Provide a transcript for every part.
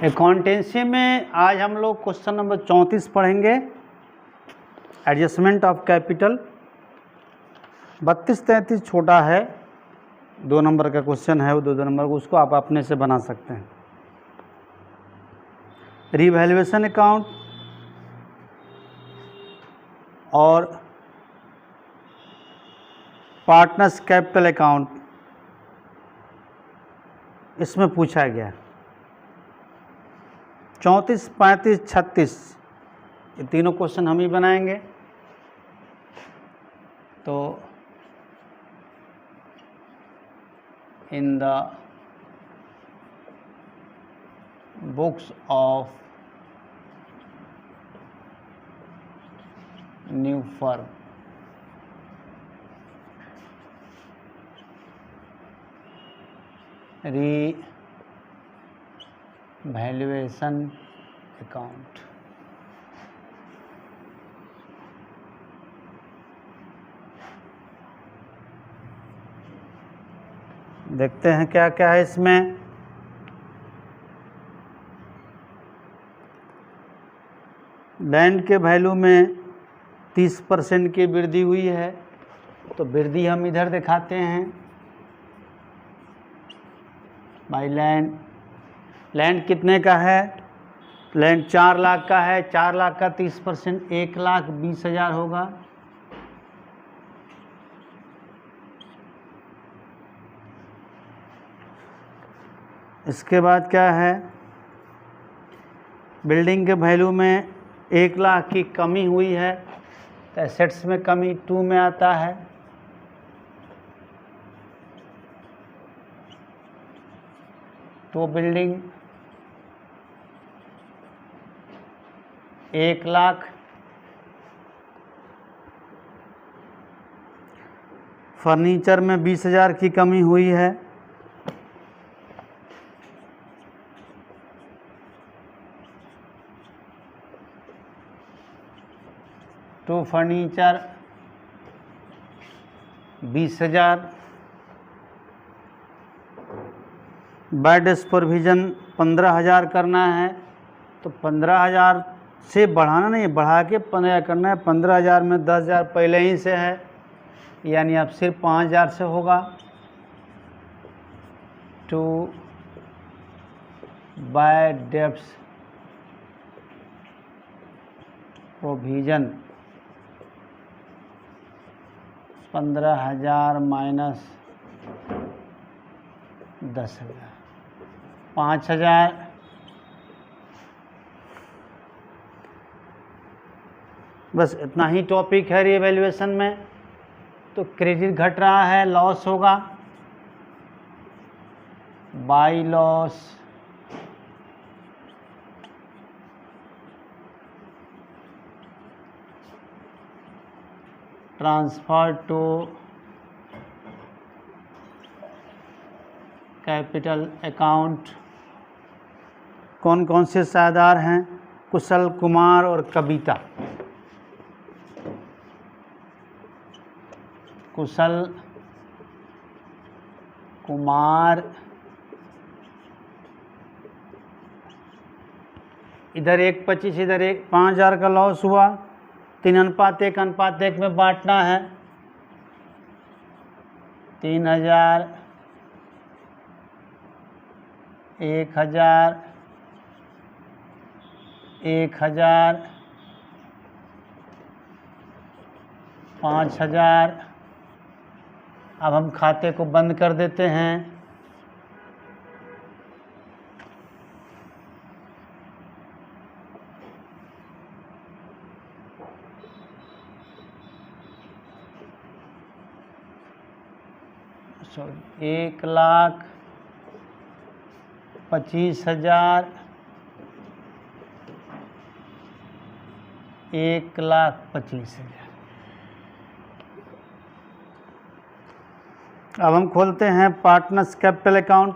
Accountancy में आज हम लोग क्वेश्चन नंबर 34 पढ़ेंगे, एडजस्टमेंट ऑफ कैपिटल। 32-33 छोटा है, 2 नंबर का क्वेश्चन है, वो 2 नंबर को उसको आप अपने से बना सकते हैं। रिवैल्यूएशन अकाउंट और पार्टनर्स कैपिटल अकाउंट इसमें पूछा गया। 34, 35, 36 ये तीनों क्वेश्चन हम ही बनाएंगे। तो in the books of new firm revaluation account. देखते हैं क्या क्या है इसमें। लैंड के वैल्यू में 30% की वृद्धि हुई है, तो वृद्धि हम इधर दिखाते हैं बाई लैंड कितने का है? लैंड 4 लाख का है। 4 लाख का 30% 1,20,000 होगा। इसके बाद क्या है? बिल्डिंग के वैल्यू में 1 लाख की कमी हुई है, तो एसेट्स में कमी 2 में आता है। तो बिल्डिंग 1 लाख, फर्नीचर में 20,000 की कमी हुई है। तो फर्नीचर 20,000। बेड प्रोविज़न 15,000 करना है, तो 15,000 से बढ़ाना नहीं, बढ़ा के 15,000 करना है। 15,000 में 10,000 पहले ही से है, यानी अब सिर्फ 5,000 से होगा। To bad debts provision 15,000 minus 10,000, 5,000। बस इतना ही टॉपिक है रिवैल्यूएशन में। तो क्रेडिट घट रहा है, लॉस होगा by loss transfer to capital account. कौन कौन से साझेदार हैं? कुशल कुमार और कविता। कुशल कुमार इधर 1,25, इधर 5,000 का लॉस हुआ। 3:1 में बांटना है। 3,000, 1,000, 1,000, 5,000। अब हम खाते को बंद कर देते हैं। सॉरी, 1,25,000, 1,25,000। अब हम खोलते हैं पार्टनर्स कैपिटल अकाउंट।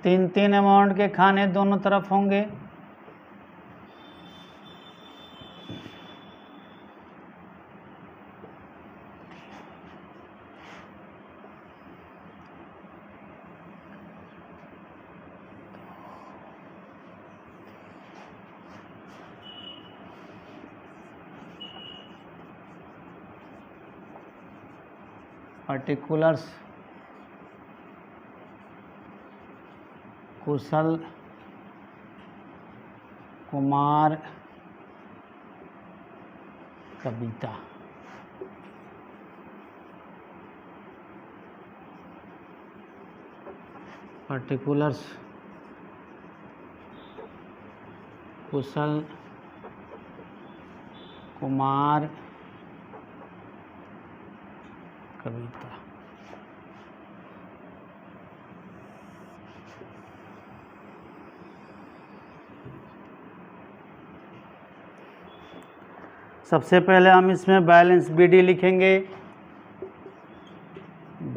तीन अमाउंट के खाने दोनों तरफ होंगे। पर्टिकुलर्स कुशल कुमार कविता। पर्टिकुलर्स कुशल कुमार कविता। सबसे पहले हम इसमें बैलेंस बीडी लिखेंगे।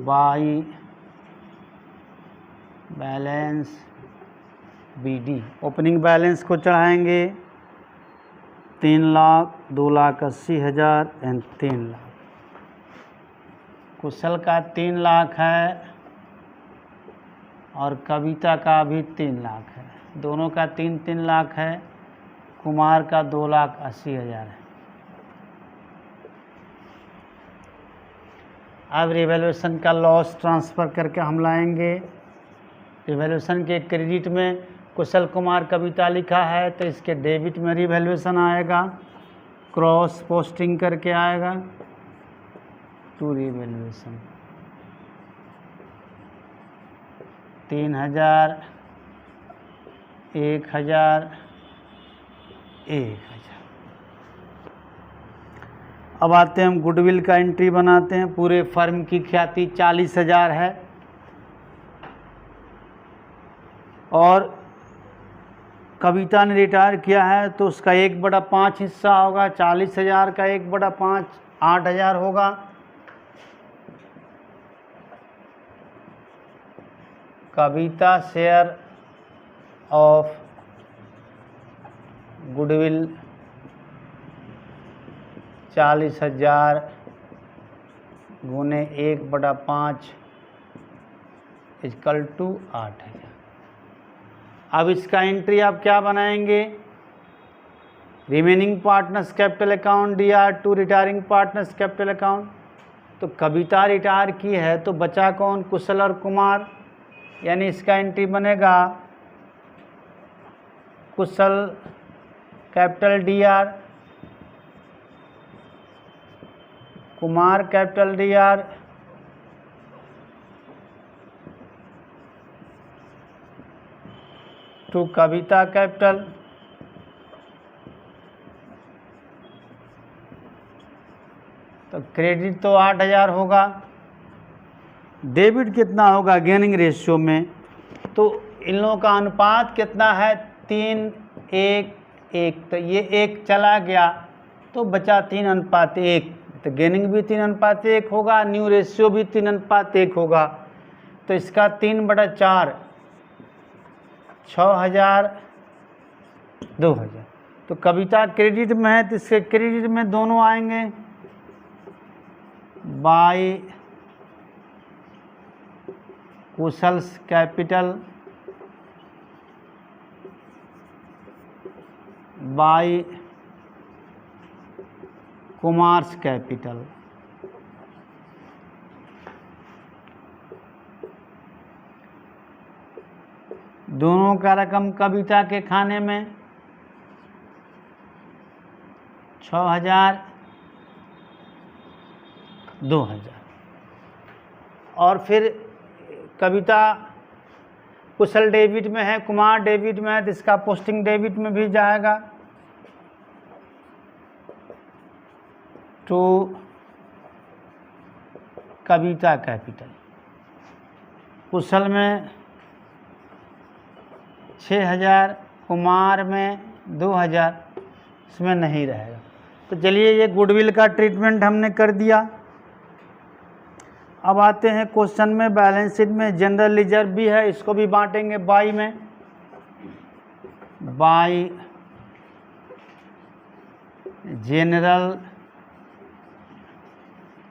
By balance BD. Opening balance को चढ़ाएंगे 3,00,000, 2,80,000 एंड 3,00,000। कुशल का 3,00,000 है और कविता का भी 3,00,000 है, दोनों का 3-3 लाख है। कुमार का 2,80,000 है। अब रिवैल्यूएशन का लॉस ट्रांसफ़र करके हम लाएंगे। रिवैल्यूएशन के क्रेडिट में कुशल कुमार कविता लिखा है तो इसके डेबिट में रिवैल्यूएशन आएगा, क्रॉस पोस्टिंग करके आएगा टू रिवैल्यूएशन। 3,000, 1,000, 1,000। अब आते हैं हम गुडविल का एंट्री बनाते हैं। पूरे फर्म की ख्याति 40,000 है और कविता ने रिटायर किया है तो उसका 1/5 हिस्सा होगा। 40,000 का 1/5 8,000 होगा। कविता शेयर ऑफ गुडविल 40,000 गुने 1/5 इक्वल टू 8,000। अब इसका एंट्री आप क्या बनाएंगे? Remaining partners capital account DR to retiring partners capital account. तो कविता रिटायर की है तो बचा कौन? कुशल और कुमार, यानी इसका एंट्री बनेगा Kushal capital DR, Kumar capital DR, to Kavita capital. तो क्रेडिट तो 8,000 होगा। डेबिट कितना होगा गेनिंग रेशियो में? तो इन लोगों का अनुपात कितना है? 3:1:1। तो ये 1 चला गया तो बचा 3:1। तो गेनिंग भी 3:1 होगा, न्यू रेशियो भी 3:1 होगा। तो इसका 3/4 6,000 2,000। तो कविता क्रेडिट में है तो इसके क्रेडिट में दोनों आएंगे by Kushal's capital by Kumar's capital. दोनों का रकम कविता के खाने में 6,000 2,000। और फिर कविता कुशल डेबिट में है, कुमार डेबिट में है तो इसका पोस्टिंग डेबिट में भी जाएगा टू कविता कैपिटल। कुशल में 6,000, कुमार में 2,000, इसमें नहीं रहेगा। तो चलिए ये गुडविल का ट्रीटमेंट हमने कर दिया। अब आते हैं क्वेश्चन में, बैलेंस शीट में जनरल रिजर्व भी है, इसको भी बांटेंगे बाई में, बाई जनरल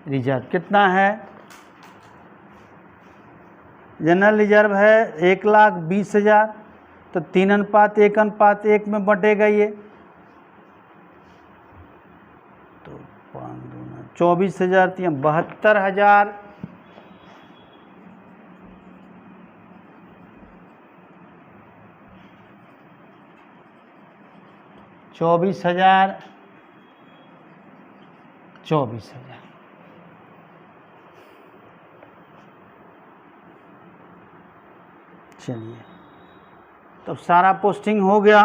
रिजर्व कितना है, जनरल रिजर्व है 1,20,000, तो 3:1:1 में बटेगा ये, तो 24,000 72,000, 24,000 24,000। चलिए, तब सारा पोस्टिंग हो गया।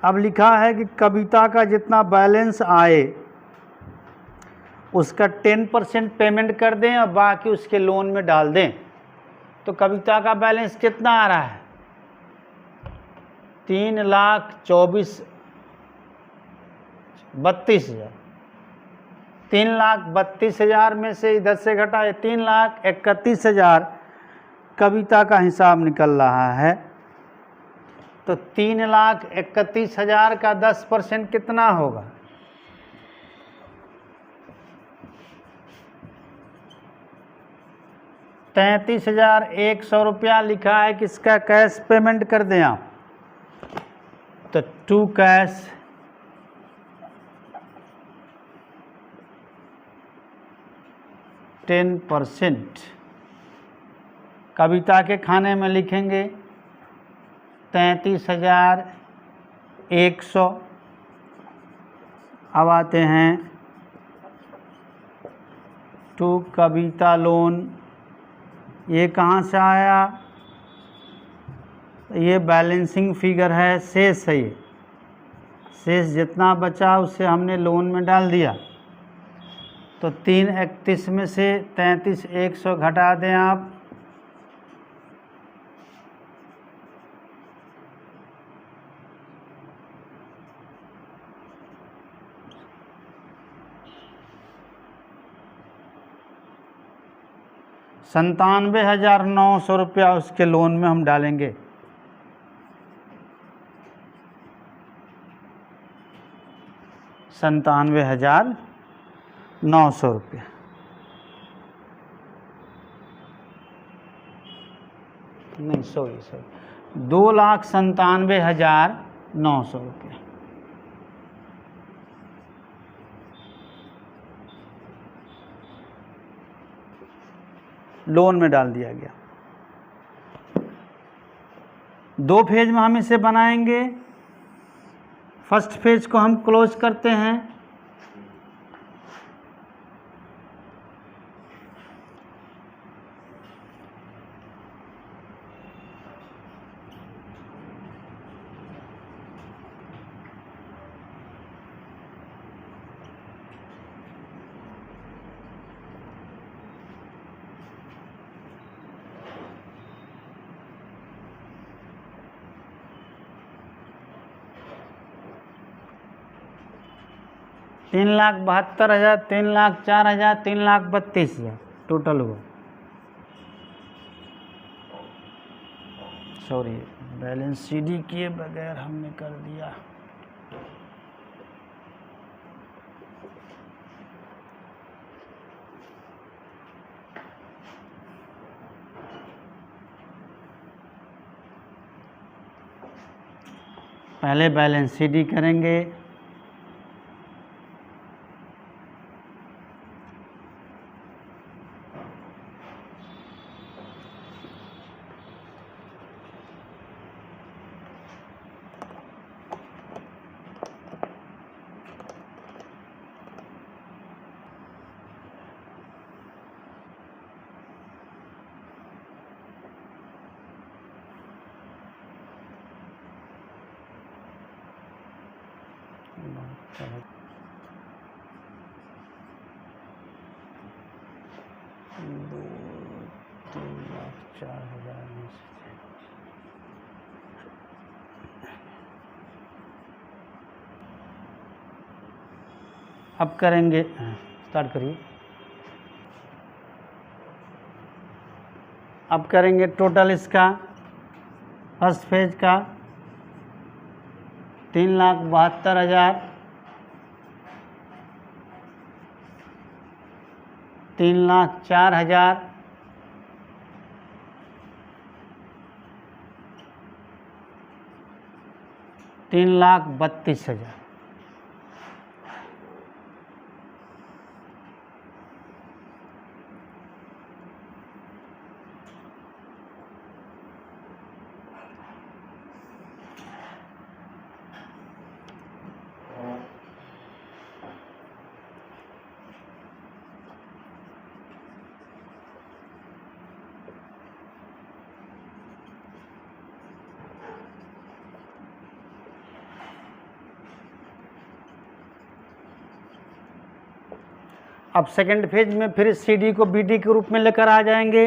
अब लिखा है कि कविता का जितना बैलेंस आए उसका 10% पेमेंट कर दें और बाकी उसके लोन में डाल दें। तो कविता का बैलेंस कितना आ रहा है, 3,32,000। 3,32,000 में से इधर से घटाए 3,31,000 कविता का हिसाब निकल रहा है। तो 3,31,000 का 10% कितना होगा, 33,100 रुपया लिखा है कि इसका कैश पेमेंट कर दें आप। तो 2 कैश 10% कविता के खाने में लिखेंगे 33,100। अब आते हैं टू कविता लोन, ये कहाँ से आया, ये बैलेंसिंग फिगर है, शेष है ये, शेष जितना बचा उसे हमने लोन में डाल दिया। तो 3,31 में से 33,100 घटा दें आप, ₹97,900 उसके लोन में हम डालेंगे। ₹97,900। नहीं सॉरी 2,97,900 लोन में डाल दिया गया। 2 फेज में हम इसे बनाएंगे। फर्स्ट फेज को हम क्लोज करते हैं। $3,72,000, $3,04,000, $3,32,000 टोटल हुआ। सॉरी, बैलेंस सीडी किए बगैर हमने कर दिया। पहले बैलेंस सीडी करेंगे। अब करेंगे, स्टार्ट करिए। अब करेंगे टोटल इसका फर्स्ट फेज का 3,72,000, 3,04,000, 3,32,000। अब सेकंड फेज में फिर CD को BD के रूप में लेकर आ जाएंगे।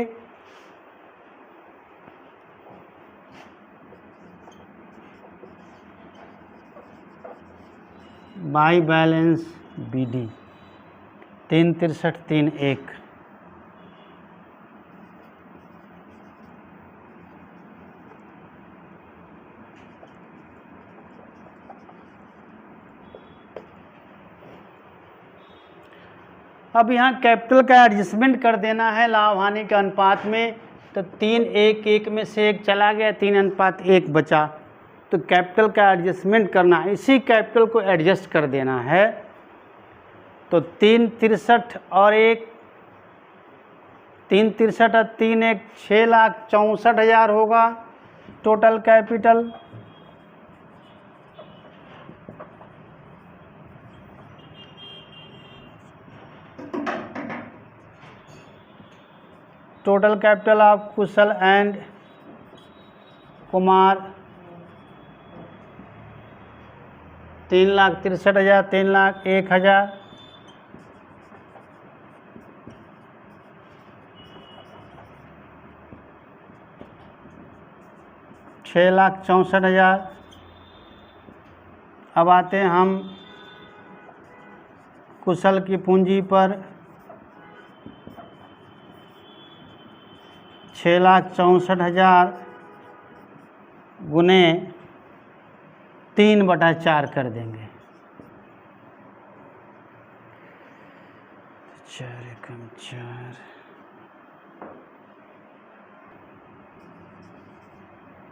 By balance BD 36331। अब यहाँ कैपिटल का एडजस्टमेंट कर देना है लाभ हानि के अनुपात में, तो 3:1 में से 1 चला गया, 3:1 बचा, तो कैपिटल का एडजस्टमेंट करना है, इसी कैपिटल को एडजस्ट कर देना है। तो 363 और 1, 363 और 3:1 6,64,000 होगा total capital. Total capital of Kusal and Kumar 3,63,000, 3,01,000, 6,64,000। अब आते हैं हम कुशल की पूंजी पर, 6,64,000 गुने 3/4 कर देंगे। 4 एकम 4,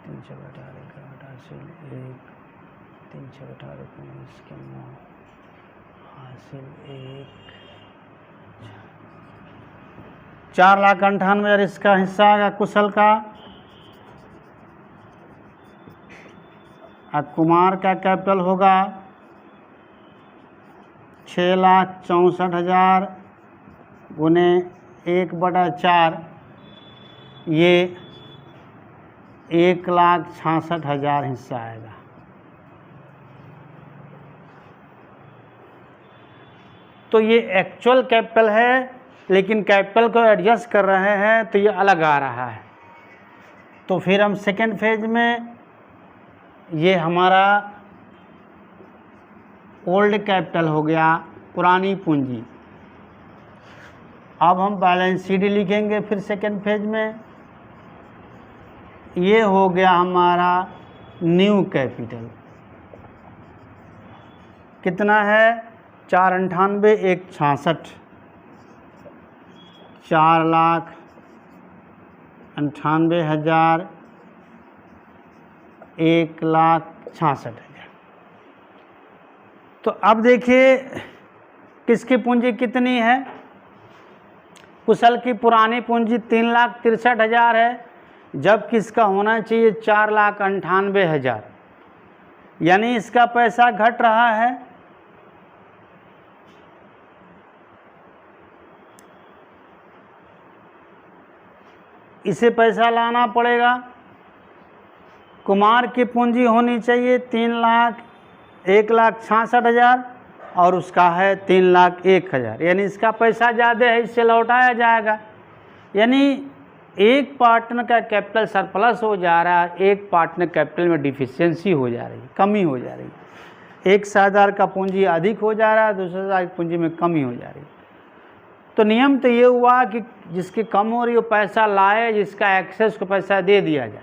3 6 18 हासिल 1, 3 6 18 19 के 9 हासिल 1, 4,98,000 इसका हिस्सा आएगा कुशल का। और कुमार का कैपिटल होगा 6,64,000 गुने 1/4, ये 1,66,000 हिस्सा आएगा। तो ये एक्चुअल कैपिटल है, लेकिन कैपिटल को एडजस्ट कर रहे हैं तो ये अलग आ रहा है। तो फिर हम सेकेंड फेज में, ये हमारा ओल्ड कैपिटल हो गया, पुरानी पूंजी। अब हम बैलेंस CD लिखेंगे फिर सेकेंड फेज में, ये हो गया हमारा न्यू कैपिटल। कितना है? 498 1 66, 4,98,000 1,66,000। तो अब देखिए किसकी पूंजी कितनी है। कुशल की पुरानी पूंजी 3,63,000 है, जबकि इसका होना चाहिए 4,98,000, यानी इसका पैसा घट रहा है। इसे पैसा लाना पड़ेगा। कुमार की पूंजी होनी चाहिए 1,66,000 और उसका है 3,01,000, यानी इसका पैसा ज़्यादा है, इससे लौटाया जाएगा। यानी एक पार्टनर का कैपिटल सरप्लस हो जा रहा है, एक पार्टनर कैपिटल में डिफिशियंसी हो जा रही है, कमी हो जा रही है। एक साझेदार का पूंजी अधिक हो जा रहा है, दूसरे साझेदार की पूंजी में कमी हो जा रही है। तो नियम तो ये हुआ कि जिसकी कम हो रही हो पैसा लाए, जिसका एक्सेस को पैसा दे दिया जाए।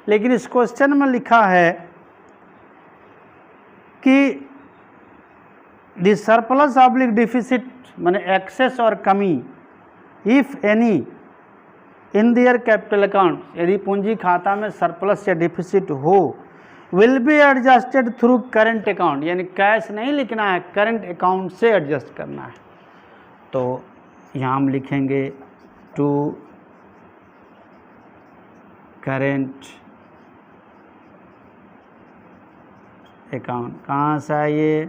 लेकिन इस क्वेश्चन में लिखा है कि द सरप्लस ऑब्लिक डिफिसिट माने एक्सेस और कमी if any in their capital account, यदि पूंजी खाता में सरप्लस या डिफिसिट हो, will be adjusted through current account, यानी कैश नहीं लिखना है, करंट अकाउंट से एडजस्ट करना है। तो यहाँ हम लिखेंगे टू करेंट अकाउंट। कहाँ से है ये?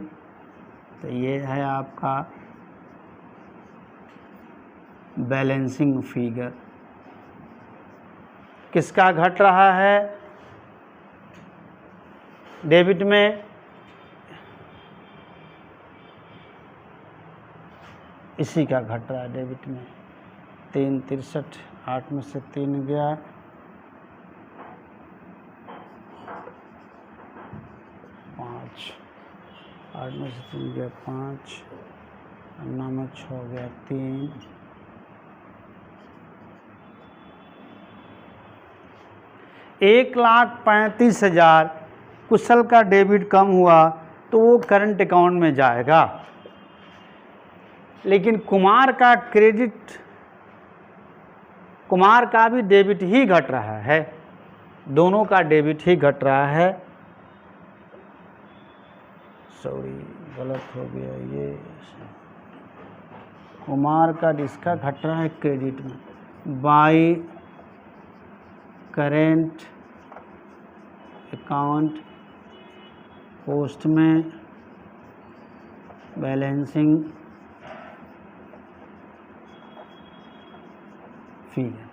तो ये है आपका बैलेंसिंग फिगर। किसका घट रहा है? डेबिट में इसी का घट रहा है डेबिट में। 363, 8 में से 3 गया, 5, 8 में से 3 गया 5, 9 में 6 गया 3, 1,35,000 कुशल का डेबिट कम हुआ तो वो करंट अकाउंट में जाएगा। लेकिन कुमार का क्रेडिट, कुमार का भी डेबिट ही घट रहा है, दोनों का डेबिट ही घट रहा है। सॉरी गलत हो गया, ये कुमार का जिसका घट रहा है क्रेडिट में बाई करेंट अकाउंट पोस्ट में बैलेंसिंग फिगर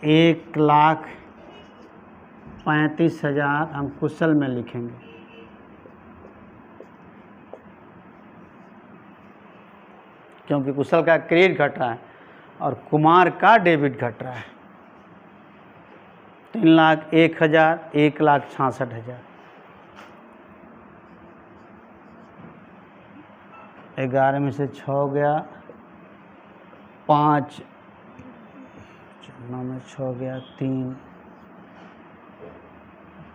1,35,000 हम कुशल में लिखेंगे, क्योंकि कुशल का क्रेडिट घट रहा है और कुमार का डेबिट घट रहा है। 3,01,000, 1,66,000, 11 में से 6 गया 5, 9 में 6 गया 3,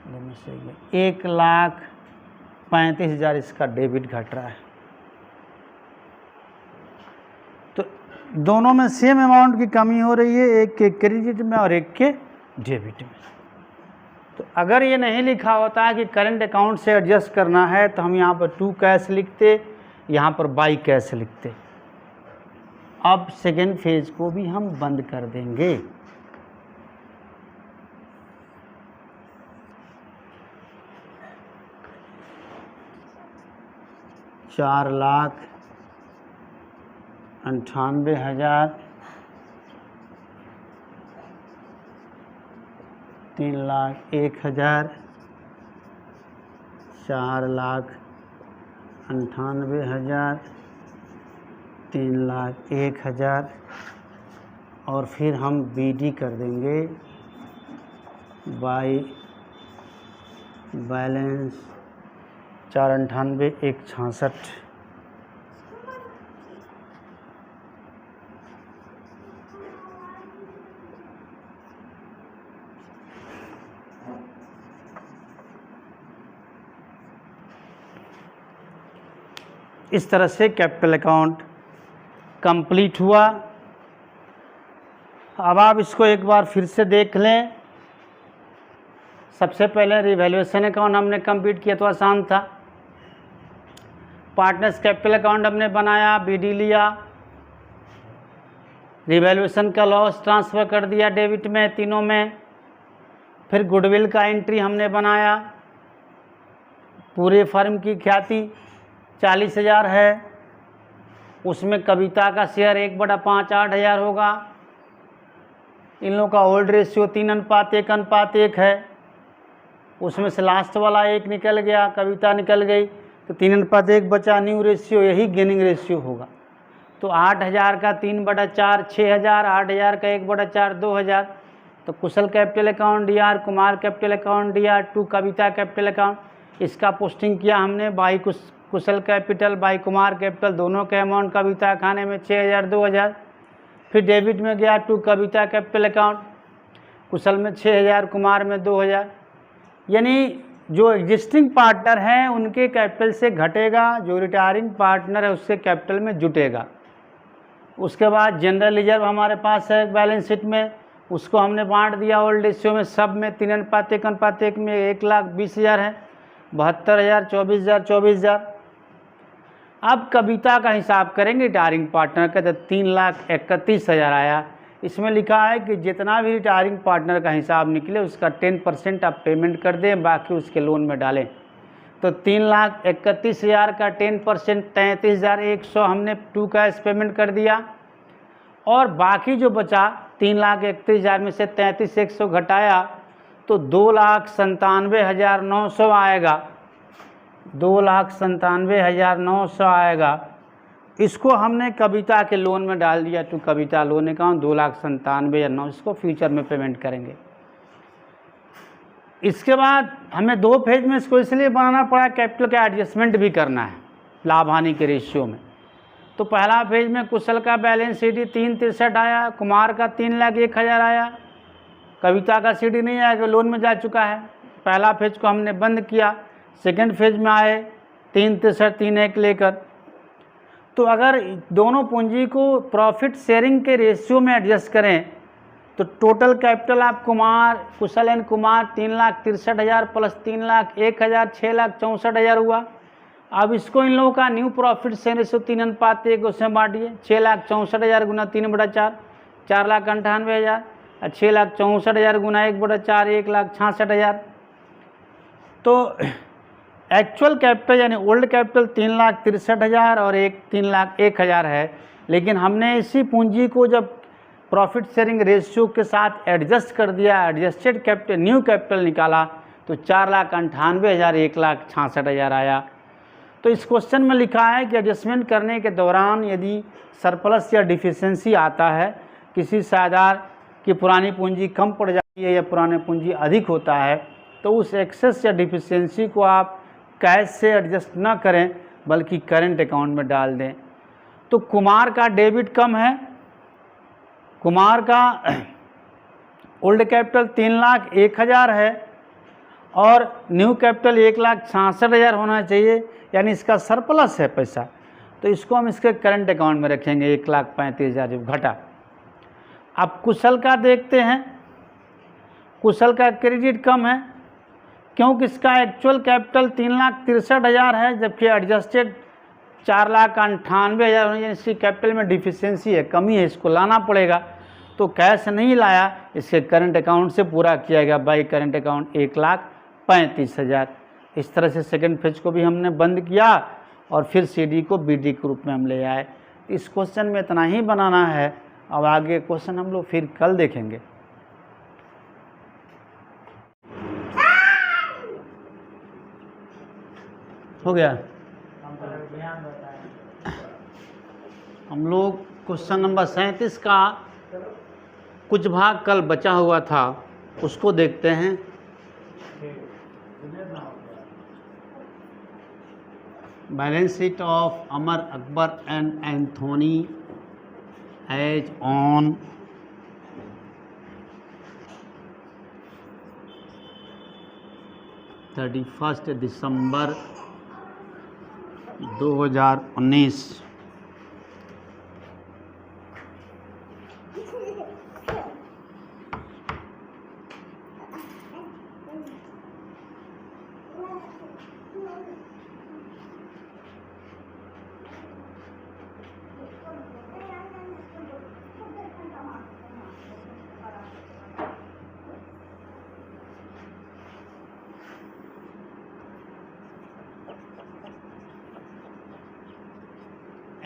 2 में से 1,35,000 इसका डेबिट घट रहा है। तो दोनों में सेम अमाउंट की कमी हो रही है, एक के क्रेडिट में और एक के डेबिट में। तो अगर ये नहीं लिखा होता है कि करंट अकाउंट से एडजस्ट करना है तो हम यहाँ पर टू कैश लिखते, यहाँ पर बाई कैश लिखते। अब सेकेंड फेज को भी हम बंद कर देंगे। $4,98,000, 3,01,000, 4,98,000, 3,01,000 और फिर हम BD कर देंगे बाई बैलेंस 498, 166। इस तरह से कैपिटल अकाउंट कंप्लीट हुआ। अब आप इसको एक बार फिर से देख लें। सबसे पहले रिवैल्यूएशन अकाउंट हमने कंप्लीट किया तो आसान था। पार्टनर्स कैपिटल अकाउंट हमने बनाया, BD लिया, रिवैल्यूएशन का लॉस ट्रांसफ़र कर दिया डेबिट में तीनों में। फिर गुडविल का एंट्री हमने बनाया, पूरे फर्म की ख्याति 40,000 है, उसमें कविता का शेयर 1/5 8,000 होगा। इन लोगों का ओल्ड रेशियो 3:1:1 है, उसमें से लास्ट वाला 1 निकल गया, कविता निकल गई, तो 3:1 बचा। न्यू रेशियो यही गेनिंग रेशियो होगा। तो 8,000 का 3/4 6,000, 8,000 का 1/4 2,000। तो Kushal capital account DR, Kumar capital account DR, to Kavita capital account, इसका पोस्टिंग किया हमने by Kushal capital by Kumar capital, दोनों के अमाउंट कविता खाने में 6000 2000। फिर डेबिट में गया टू कविता कैपिटल अकाउंट, कुशल में 6000, कुमार में 2000। यानी जो एग्जिस्टिंग पार्टनर हैं उनके कैपिटल से घटेगा, जो रिटायरिंग पार्टनर है उससे कैपिटल में जुटेगा। उसके बाद जनरल रिजर्व हमारे पास है बैलेंस शीट में, उसको हमने बांट दिया ओल्ड रेशियो में, सब में 3:1 में 1,20,000 है, 72,000, 24,000, 24,000। अब कविता का हिसाब करेंगे रिटायरिंग पार्टनर का, तो 3,31,000 आया। इसमें लिखा है कि जितना भी रिटायरिंग पार्टनर का हिसाब निकले उसका 10% आप पेमेंट कर दें, बाकी उसके लोन में डालें। तो 3,31,000 का 10% 33,100 हमने टू कैश पेमेंट कर दिया, और बाकी जो बचा 3,31,000 में से 33,100 घटाया तो 2,97,900 आएगा, 2,97,900 आएगा। इसको हमने कविता के लोन में डाल दिया, टू कविता लोन अकाउंट 2,97,900, इसको फ्यूचर में पेमेंट करेंगे। इसके बाद हमें 2 फेज में इसको इसलिए बनाना पड़ा, कैपिटल का एडजस्टमेंट भी करना है लाभ हानि के रेशियो में। तो पहला फेज में कुशल का बैलेंस सी डी 3,63 आया, कुमार का 3,01,000 आया, कविता का सी डी नहीं आया, लोन में जा चुका है। पहला फेज को हमने बंद किया। सेकेंड फेज में आए 3,63 3,1 लेकर। तो अगर दोनों पूंजी को प्रॉफिट शेयरिंग के रेशियो में एडजस्ट करें तो टोटल कैपिटल आप कुशल एंड कुमार 3,63,000 प्लस 3,01,000 6,64,000 हुआ। अब इसको इन लोगों का न्यू प्रॉफिट शेयर रेशियो 3:1 उसमें बांटिए, 6,64,000 गुना 3/4 4,98,000, 6,64,000 गुना 1/4 1,66,000। तो एक्चुअल कैपिटल यानी ओल्ड कैपिटल 3,63,000 और 3,01,000 है, लेकिन हमने इसी पूंजी को जब प्रॉफिट शेयरिंग रेशियो के साथ एडजस्ट कर दिया, एडजस्टेड कैपिटल न्यू कैपिटल निकाला तो 4,98,000 1,66,000 आया। तो इस क्वेश्चन में लिखा है कि एडजस्टमेंट करने के दौरान यदि सरप्लस या डिफिशिएंसी आता है, किसी साझेदार की पुरानी पूंजी कम पड़ जाती है या पुरानी पूंजी अधिक होता है, तो उस एक्सेस या डिफिशिएंसी को आप कैश से एडजस्ट न करें बल्कि करंट अकाउंट में डाल दें। तो कुमार का डेबिट कम है, कुमार का ओल्ड कैपिटल 3,01,000 है और न्यू कैपिटल 1,66,000 होना चाहिए, यानी इसका सरप्लस है पैसा, तो इसको हम इसके करंट अकाउंट में रखेंगे 1,35,000 जब घटा। अब कुशल का देखते हैं, कुशल का क्रेडिट कम है क्योंकि इसका एक्चुअल कैपिटल 3,63,000 है जबकि एडजस्टेड 4,98,000, यानी इसकी कैपिटल में डिफिशिएंसी है, कमी है, इसको लाना पड़ेगा। तो कैश नहीं लाया, इसके करंट अकाउंट से पूरा किया गया बाई करंट अकाउंट 1,35,000। इस तरह से सेकंड फेज को भी हमने बंद किया और फिर सीडी को बीडी के रूप में हम ले आए। इस क्वेश्चन में इतना ही बनाना है, अब आगे क्वेश्चन हम लोग फिर कल देखेंगे। हो गया, हम लोग क्वेश्चन नंबर 37 का कुछ भाग कल बचा हुआ था उसको देखते हैं। Balance sheet of Amar Akbar and Anthony as on 31 December 2019।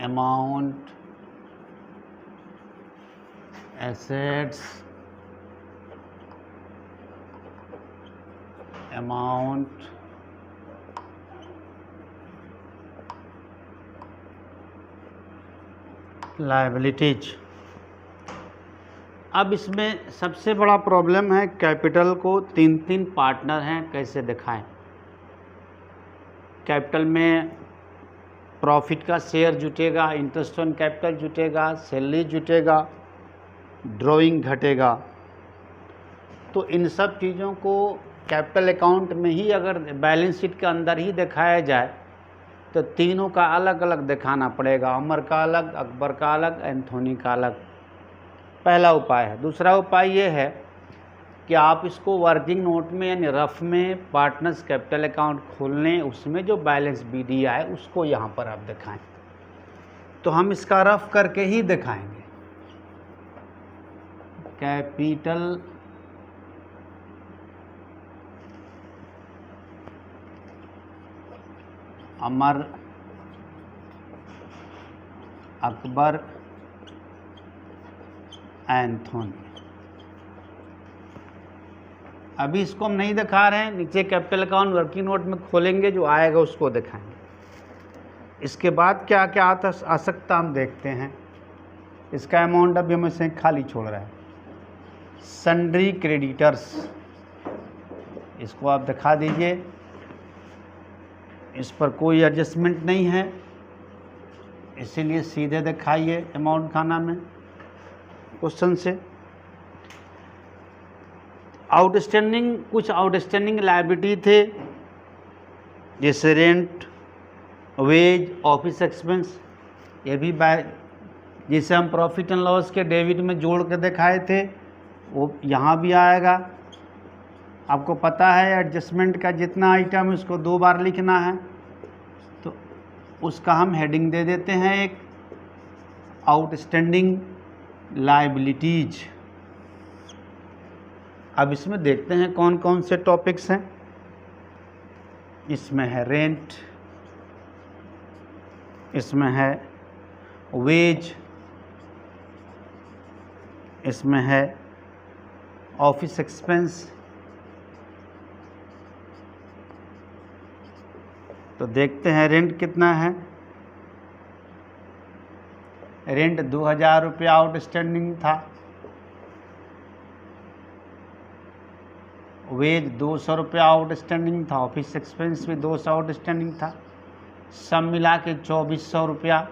amount, assets, amount, liabilities। अब इसमें सबसे बड़ा प्रॉब्लम है कैपिटल को 3 पार्टनर हैं, कैसे दिखाएं। कैपिटल में प्रॉफिट का शेयर जुटेगा, इंटरेस्ट ऑन कैपिटल जुटेगा, सैलरी जुटेगा, ड्राइंग घटेगा। तो इन सब चीज़ों को कैपिटल अकाउंट में ही अगर बैलेंस शीट के अंदर ही दिखाया जाए तो तीनों का अलग अलग दिखाना पड़ेगा, अमर का अलग, अकबर का अलग, एंथोनी का अलग। पहला उपाय है। दूसरा उपाय ये है कि आप इसको वर्किंग नोट में यानी रफ में पार्टनर्स कैपिटल अकाउंट खोल लें, उसमें जो बैलेंस BD आए उसको यहाँ पर आप दिखाएं। तो हम इसका रफ करके ही दिखाएंगे। कैपिटल अमर, अकबर, एंथोनी। अभी इसको हम नहीं दिखा रहे हैं, नीचे कैपिटल अकाउंट वर्किंग नोट में खोलेंगे, जो आएगा उसको दिखाएंगे। इसके बाद क्या क्या आ सकता हम देखते हैं। इसका अमाउंट अभी हम इसे खाली छोड़ रहे हैं। सन्ड्री क्रेडिटर्स, इसको आप दिखा दीजिए। इस पर कोई एडजस्टमेंट नहीं है, इसीलिए सीधे दिखाइए अमाउंट खाना में क्वेश्चन से। आउटस्टैंडिंग, कुछ आउटस्टैंडिंग लायबिलिटी थे, जैसे रेंट, वेज, ऑफिस एक्सपेंस। ये भी जिसे हम प्रॉफिट एंड लॉस के डेबिट में जोड़ के दिखाए थे, वो यहाँ भी आएगा। आपको पता है एडजस्टमेंट का जितना आइटम है उसको 2 बार लिखना है, तो उसका हम हेडिंग दे देते हैं एक, आउटस्टैंडिंग लायबिलिटीज। अब इसमें देखते हैं कौन कौन से टॉपिक्स हैं। इसमें है रेंट, इसमें है वेज, इसमें है ऑफिस एक्सपेंस। तो देखते हैं रेंट कितना है। रेंट 2000 रुपया आउटस्टैंडिंग था। वेज 200 रुपया आउटस्टैंडिंग था। ऑफिस एक्सपेंस भी 200 आउटस्टैंडिंग था। सब मिला के 2400 रुपया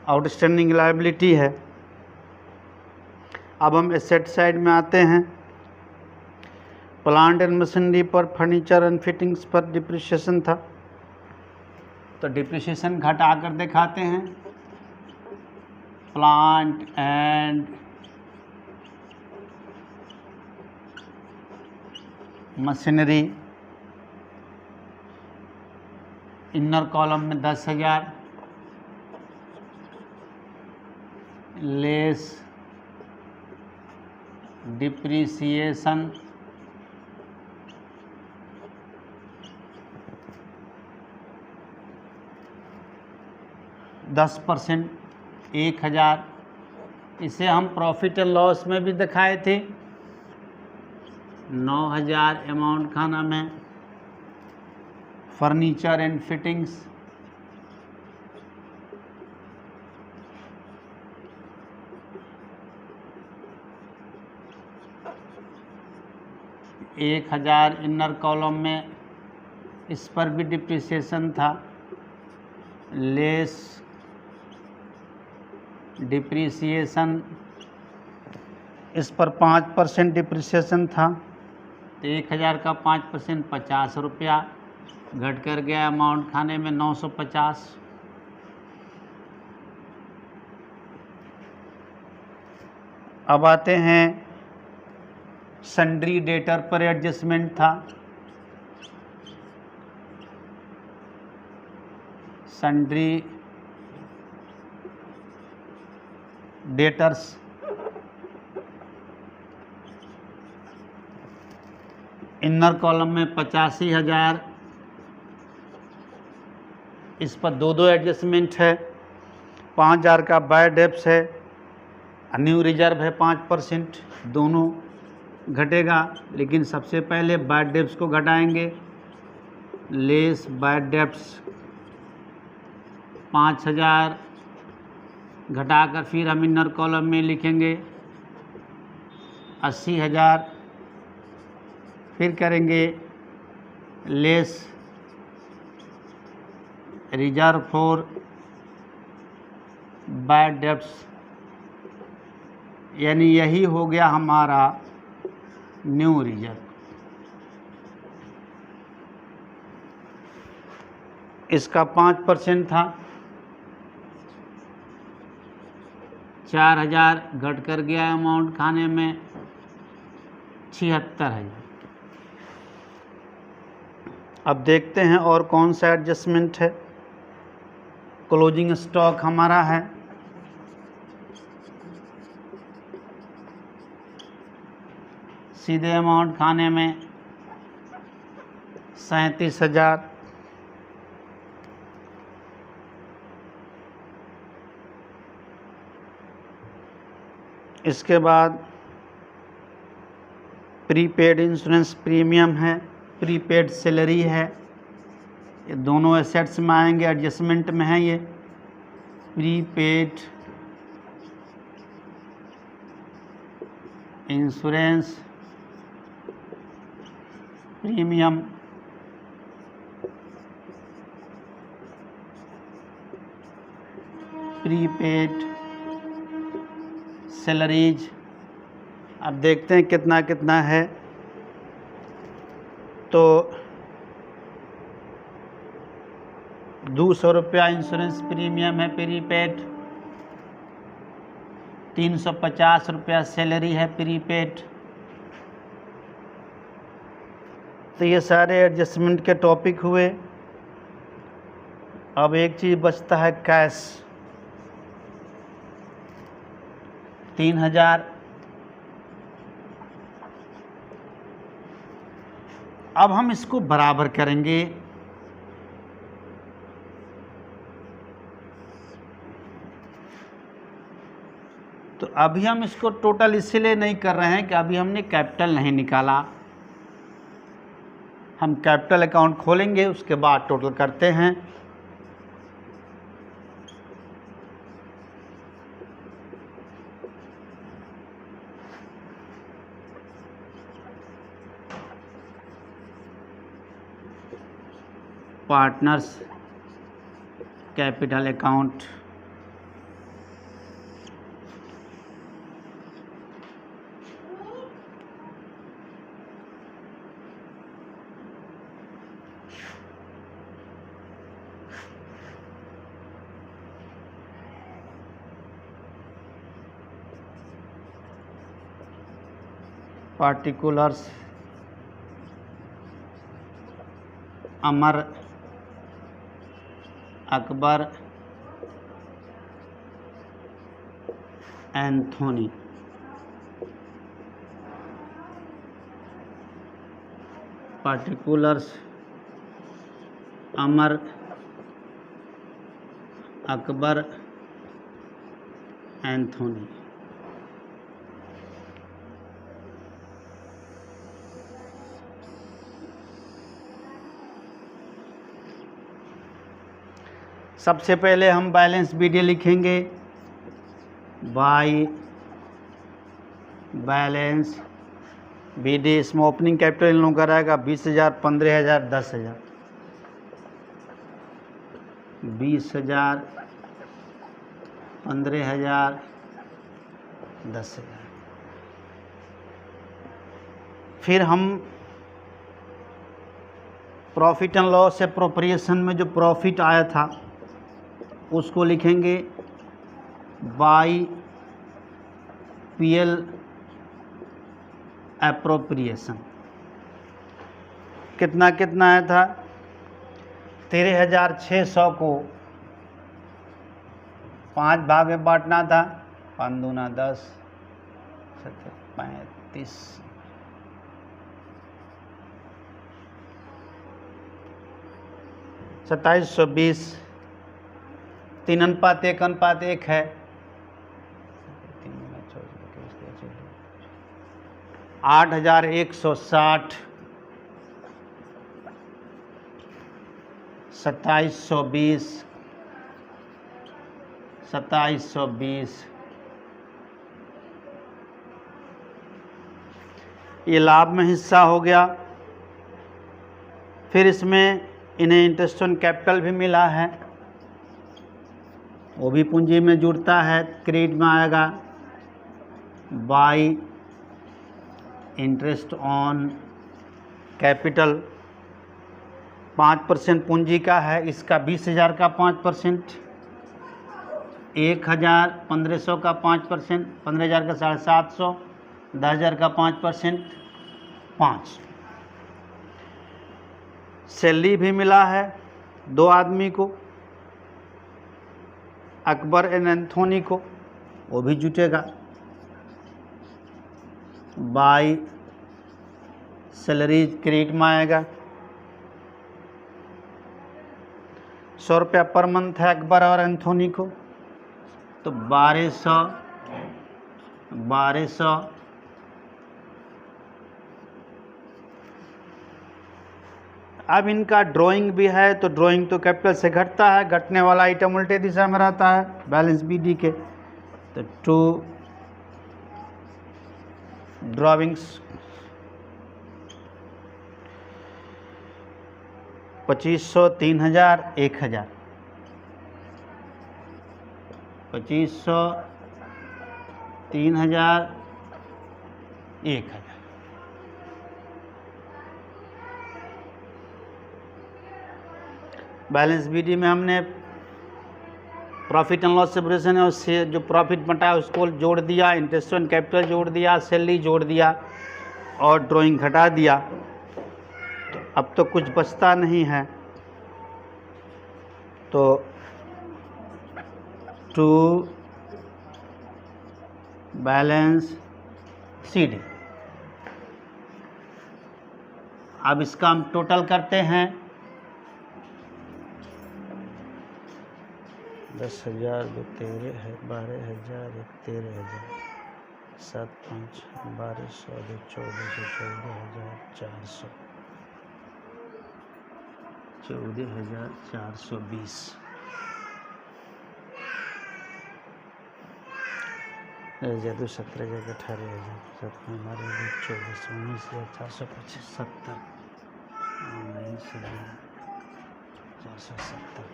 आउटस्टैंडिंग लायबिलिटी है। अब हम एसेट साइड में आते हैं। प्लांट एंड मशीनरी पर, फर्नीचर एंड फिटिंग्स पर डिप्रिसिएशन था, तो डिप्रिसिएशन घटा कर दिखाते हैं। Plant and machinery, inner column में 10,000 लेस डिप्रिसिएशन, %10, 1,000। इसे हम प्रॉफिट एंड लॉस में भी दिखाए थे, 9,000 अमाउंट खाना में। Furniture and fittings, $1,000 inner column में, इस पर भी डिप्रिसिएशन था, लेस डिप्रिसिएशन, इस पर 5% डिप्रिसिएशन था। तो 1,000 का 5% 50 रुपया, घट कर गया अमाउंट खाने में 950। अब आते हैं सन्ड्री डेटर पर एडजस्टमेंट था। सन्ड्री डेटर्स, इनर कॉलम में 85,000, इस पर 2 एडजस्टमेंट है। 5,000 का बैड डेब्ट्स है, न्यू रिजर्व है 5%, दोनों घटेगा। लेकिन सबसे पहले बैड डेब्ट्स को घटाएंगे। लेस बैड डेब्ट्स 5,000 घटाकर फिर हम इनर कॉलम में लिखेंगे 80,000, फिर करेंगे less reserve for bad debts, यानी यही हो गया हमारा न्यू रिजर्व। इसका 5% था, 4000 घट कर गया अमाउंट खाने में 76,000। अब देखते हैं और कौन सा एडजस्टमेंट है। क्लोजिंग स्टॉक हमारा है सीधे अमाउंट खाने में 37,000। इसके बाद प्रीपेड इंश्योरेंस प्रीमियम है, प्रीपेड सैलरी है, ये दोनों एसेट्स में आएंगे, एडजस्टमेंट में है ये। Prepaid insurance premium prepaid salaries. अब देखते हैं कितना कितना है। तो 200 रुपया इंश्योरेंस प्रीमियम है प्रीपेड, 350 रुपया सैलरी है प्रीपेड। तो ये सारे एडजस्टमेंट के टॉपिक हुए। अब एक चीज़ बचता है कैश, 3,000। अब हम इसको बराबर करेंगे। तो अभी हम इसको टोटल इसीलिए नहीं कर रहे हैं कि अभी हमने कैपिटल नहीं निकाला। हम कैपिटल अकाउंट खोलेंगे, उसके बाद टोटल करते हैं। Partners capital account, particulars Amar Akbar Anthony. Particulars Amar Akbar Anthony. सबसे पहले हम बैलेंस बीडी लिखेंगे। बाई बैलेंस बीडी, इसमें ओपनिंग कैपिटल इन लोगों का रहेगा 20,000, 15,000, 10,000। 20,000, 15,000, 10,000। फिर हम प्रॉफिट एंड लॉस एप्रोप्रिएशन में जो प्रॉफिट आया था उसको लिखेंगे बाई पीएल एप्रोप्रिएशन। कितना कितना आया था? 13,600 को 5 भाग में बांटना था। 5 दूना 10, 35, 2720, 3:1:1 है। 8,160, 2720, 2720। ये लाभ में हिस्सा हो गया। फिर इसमें इन्हें इंटरेस्ट ऑन कैपिटल भी मिला है, वो भी पूंजी में जुड़ता है, क्रेडिट में आएगा। बाई इंटरेस्ट ऑन कैपिटल 5% पूंजी का है, इसका 20,000 का 5%, 1,000 1,500 का 5%, 15,000 का 750, 10,000 का 5%, 5। सैलरी भी मिला है 2 आदमी को, अकबर एंड एंथोनी को, वो भी जुटेगा। बाई सैलरी क्रेडिट में आएगा। 100 रुपया पर मंथ है अकबर और एंथोनी को, तो 1200 अब इनका ड्राइंग भी है, तो ड्राइंग तो कैपिटल से घटता है, घटने वाला आइटम उल्टे दिशा में रहता है बैलेंस बीडी के। तो 2 ड्राइंग्स 2500, 3,000, 1,000, 2500, 3,000, 1,000। बैलेंस बीडी में हमने प्रॉफिट एंड लॉस सेपरेशन है, उससे जो प्रॉफिट बटा है उसको जोड़ दिया, इंटरेस्ट ऑन कैपिटल जोड़ दिया, सैलरी जोड़ दिया और ड्राइंग घटा दिया। तो अब तो कुछ बचता नहीं है, तो 2 बैलेंस सीडी। अब इसका हम टोटल करते हैं। 10,000 2 13 है, 12,000 1 13,000, 7 5 1200 2 14,420, 14,420। 1,000 17,000 18,000 7 हमारे 24 19,425 70 19,470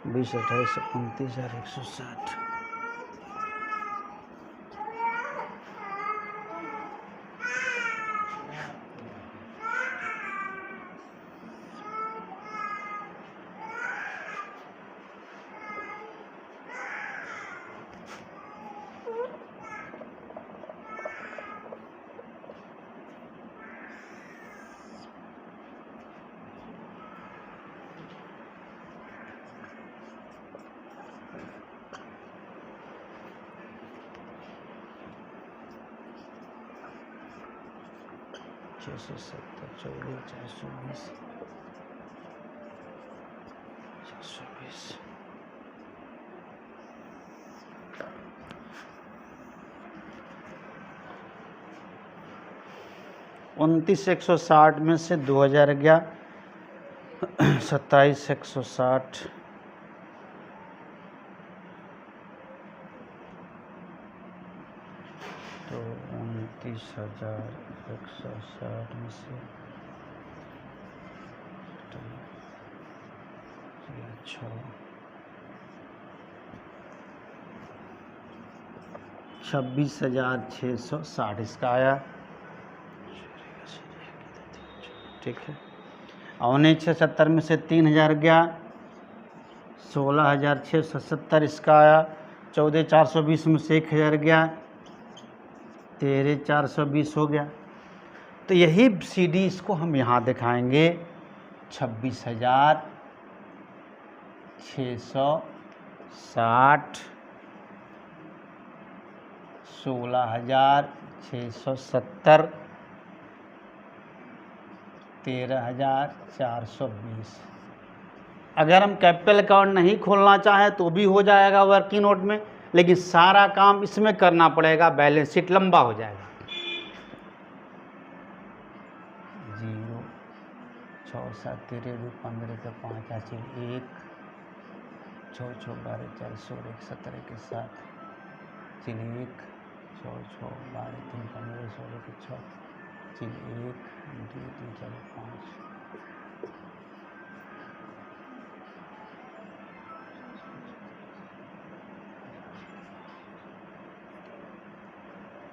20 28 29,160। छः सौ 420 420 29,160 में से 2,000 गया, 27,160 तो 29,160 में से 26,660 इसका आया। ठीक है। 19,670 में से 3,000 गया, 16,670 इसका आया। 14,420 में से 1,000 गया, 13,420 हो गया। तो यही CD इसको हम यहाँ दिखाएंगे 26,660, 16,670, 13,420। अगर हम कैपिटल अकाउंट नहीं खोलना चाहें तो भी हो जाएगा वर्किंग नोट में, लेकिन सारा काम इसमें करना पड़ेगा, बैलेंस शीट लंबा हो जाएगा। 0 6 7 13 2 15 के 5 हासिल 1 6 6 12 4 16 1 17 के 7 चिल 1 6 6 12 3 15 16 के 6 चिल 1 2 3 4 5।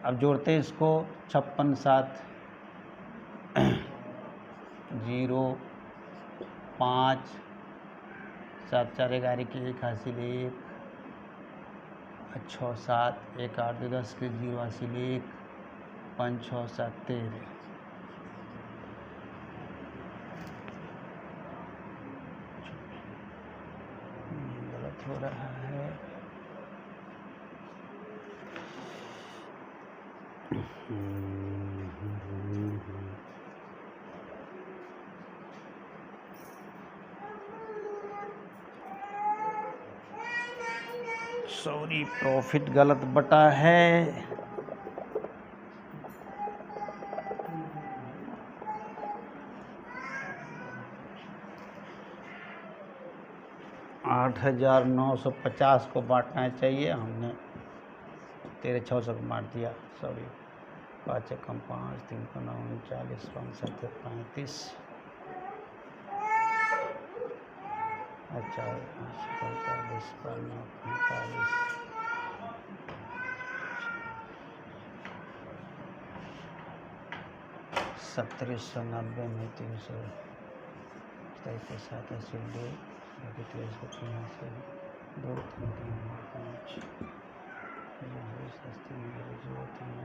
अब जोड़ते हैं इसको 56 7 0 5 7 4 11 की 1 हासिल 1 6 7 1 8 2 10 के 0 हासिल 1 5 6 7 13। गलत हो रहा है। सॉरी, प्रॉफिट गलत बटा है। $8,950 को बांटना चाहिए, हमने 13,600 को बांट दिया। सॉरी, 5 कम 5 3 को 9 40 5 7 35। अच्छा 45 45 1790 में 300 के साथ हासिल 2 23 को 3 हासिल 2 3 3 5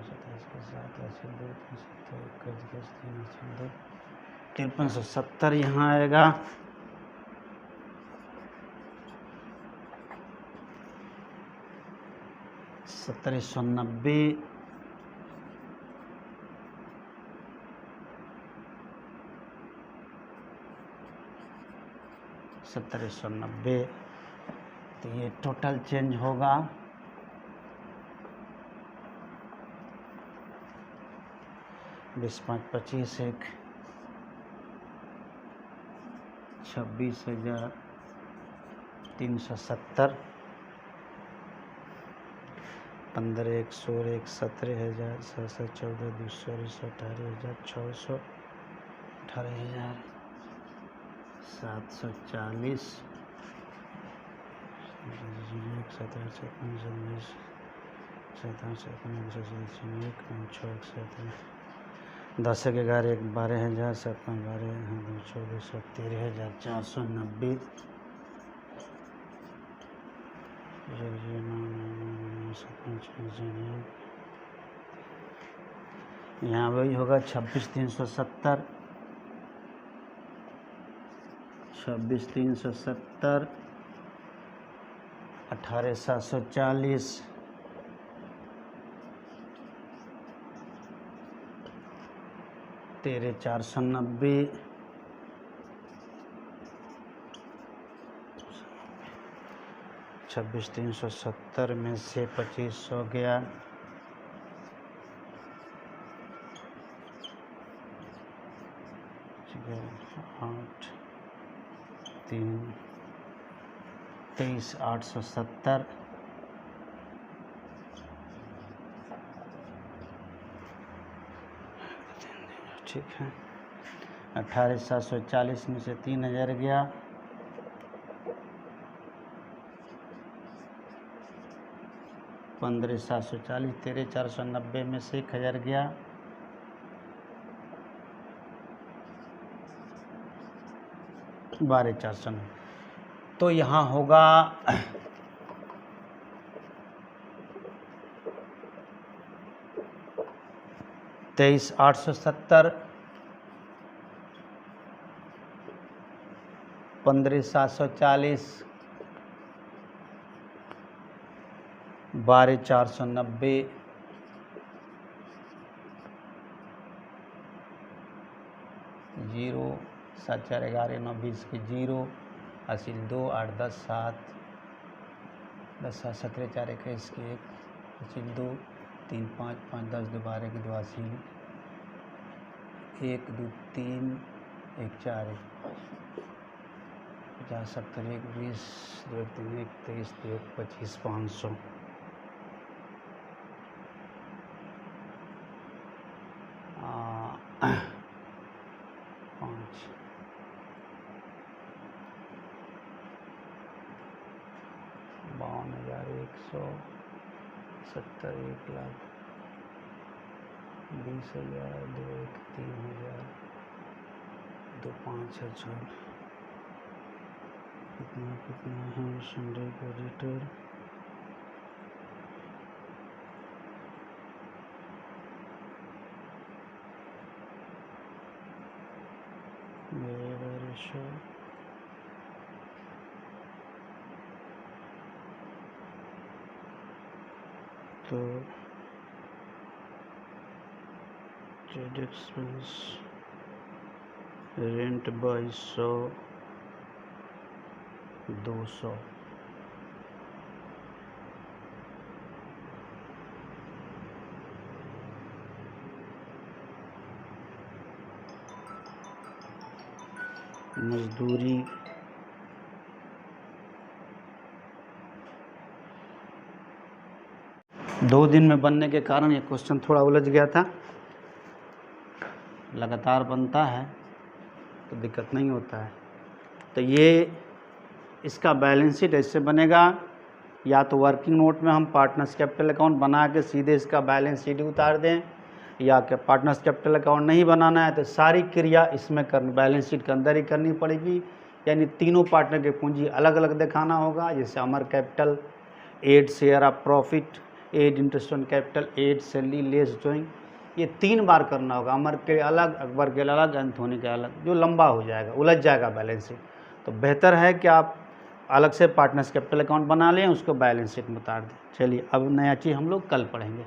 27 के साथ हासिल 2 3 हासिल 2 5370 यहाँ आएगा। $1790 1790। तो ये टोटल चेंज होगा 20 5 25 1 26,370 15 1 16 1 17,700 14 2 16 18,600 18,740 10 1 11 1 12,000 7 5 12 14 13,490 यहाँ वही होगा 26,370 26,370 18,740 13,490 26,370 में से 2500 गया 8 3 23,870 ठीक है। 18,740 में से 3,000 गया 15,740 13,490 में से 1,000 गया 12,490। तो यहाँ होगा 23,870 15,740 12,490 0 7 4 11 9 20 के 0 हासिल 2 8 10 7 प्लस 17 4 21 के 1 25 2 3 5 5 10 2 12 की 2 80 1 2 3 1 4 50 70 1 20 2 3 1 23 2 25 500 52,170 1 लाख 20,000 2 1 3,000 2 5,000 कितना है Sunday auditor ratio 2 expense rent by 100 200 मजदूरी 2 दिन में बनने के कारण ये क्वेश्चन थोड़ा उलझ गया था। लगातार बनता है तो दिक्कत नहीं होता है। तो ये इसका बैलेंस शीट ऐसे बनेगा, या तो वर्किंग नोट में हम पार्टनर्स कैपिटल अकाउंट बना के सीधे इसका बैलेंस शीट उतार दें, या कि पार्टनर्स कैपिटल अकाउंट नहीं बनाना है तो सारी क्रिया इसमें बैलेंस शीट के अंदर ही करनी पड़ेगी। यानी तीनों पार्टनर की पूंजी अलग अलग दिखाना होगा, जैसे Amar capital, add share of profit, add interest on capital, add salary less drawing, ये 3 बार करना होगा। अमर के अलग, अकबर के अलग, एंथोनी के अलग, जो लंबा हो जाएगा, उलझ जाएगा बैलेंस शीट। तो बेहतर है कि आप अलग से पार्टनर्स कैपिटल अकाउंट बना लें, उसको बैलेंस शीट में उतार दें। चलिए अब नया चीज़ हम लोग कल पढ़ेंगे।